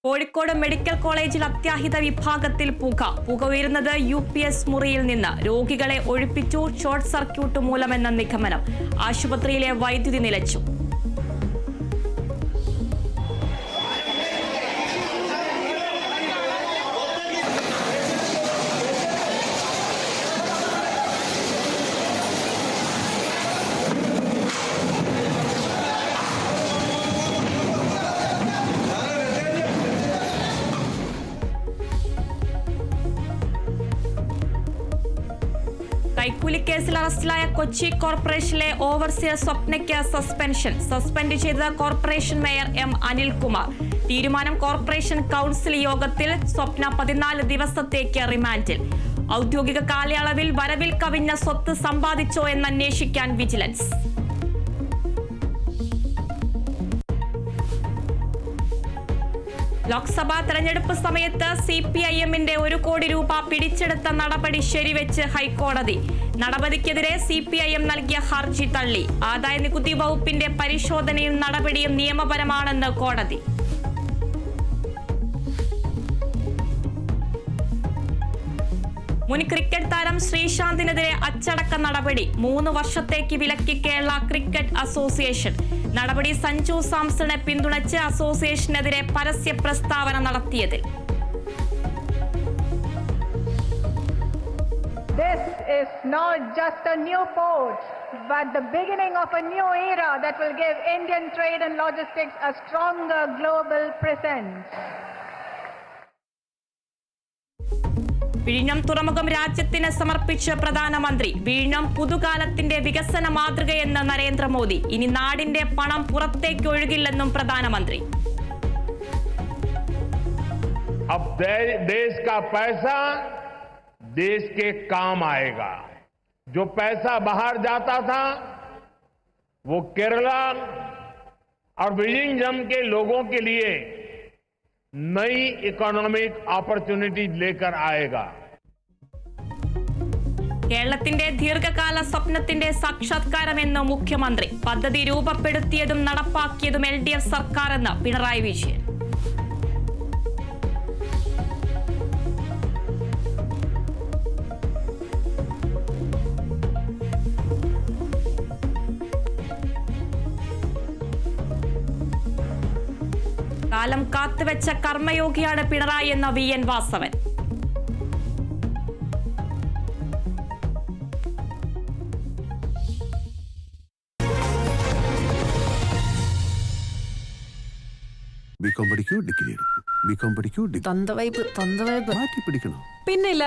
Kozhikode medical കോളേജിൽ അത്യാഹിത വിഭാഗത്തിൽ പുക ഉയരുന്നത് UPS മുറിയിൽ നിന്ന്. രോഗികളെ ഒഴിപ്പിച്ചു. ഷോർട്ട് സർക്യൂട്ട് മൂലമെന്ന നിഗമനം. ആശുപത്രിയിലെ വൈദ്യുതി നിലച്ചു. കൈക്കൂലി കേസിൽ അറസ്റ്റിലായ കൊച്ചി കോർപ്പറേഷനിലെ ഓവർസിയർ സ്വപ്നയ്ക്ക് സസ്പെൻഡ് ചെയ്ത കോർപ്പറേഷൻ മേയർ M. അനിൽകുമാർ. തീരുമാനം കോർപ്പറേഷൻ കൗൺസിൽ യോഗത്തിൽ. സ്വപ്ന 14 ദിവസത്തേക്ക് റിമാൻഡിൽ. ഔദ്യോഗിക കാലയളവിൽ വരവിൽ കവിഞ്ഞ സ്വത്ത് സമ്പാദിച്ചോ എന്നന്വേഷിക്കാൻ വിജിലൻസ്. ലോക്സഭാ തെരഞ്ഞെടുപ്പ് സമയത്ത് CPIM-ന്റെ 1 കോടി രൂപ പിടിച്ചെടുത്ത നടപടി ശരിവെച്ച് ഹൈക്കോടതി. നടപടിക്കെതിരെ CPIM നൽകിയ ഹർജി തള്ളി. ആദായ നികുതി വകുപ്പിന്റെ പരിശോധനയും നടപടിയും നിയമപരമാണെന്ന് കോടതി. മുൻ ക്രിക്കറ്റ് താരം ശ്രീശാന്തിനെതിരെ അച്ചടക്ക നടപടി. 3 വർഷത്തേക്ക് വിലക്കി കേരള ക്രിക്കറ്റ് അസോസിയേഷൻ. നടപടി സഞ്ജു സാംസണെ പിന്തുണച്ച് അസോസിയേഷനെതിരെ പരസ്യ പ്രസ്താവന നടത്തിയതിൽ. This is not just a new port, but the beginning of a new era that will give Indian trade and logistics a stronger global presence. വിഴിഞ്ഞം തുറമുഖം രാജ്യത്തിന് സമർപ്പിച്ച് പ്രധാനമന്ത്രി. വിഴിഞ്ഞം പുതുകാലത്തിന്റെ വികസന മാതൃകയെന്ന് നരേന്ദ്രമോദി. ഇനി നാടിന്റെ പണം പുറത്തേക്ക് ഒഴുകില്ലെന്നും പ്രധാനമന്ത്രി. अब देश का पैसा देश के काम आएगा. जो पैसा बाहर जाता था वो केरला और विलिंगम के लोगों के लिए नई इकोनॉमिक अपॉर्चुनिटी लेकर आएगा. കേരളത്തിന്റെ ദീർഘകാല സ്വപ്നത്തിന്റെ സാക്ഷാത്കാരമെന്ന് മുഖ്യമന്ത്രി. പദ്ധതി രൂപപ്പെടുത്തിയതും നടപ്പാക്കിയതും LDF സർക്കാരെന്ന് പിണറായി വിജയൻ. കാലം കാത്തുവെച്ച കർമ്മയോഗിയാണ് പിണറായി എന്ന VN വാസവൻ. ബികോം പഠിക്കൂ, ഡിഗ്രി എടുക്കൂ. ബികോം പഠിക്കൂ, തന്തവൈബ് മാറ്റി പിടിക്കണം. പിന്നില്ല.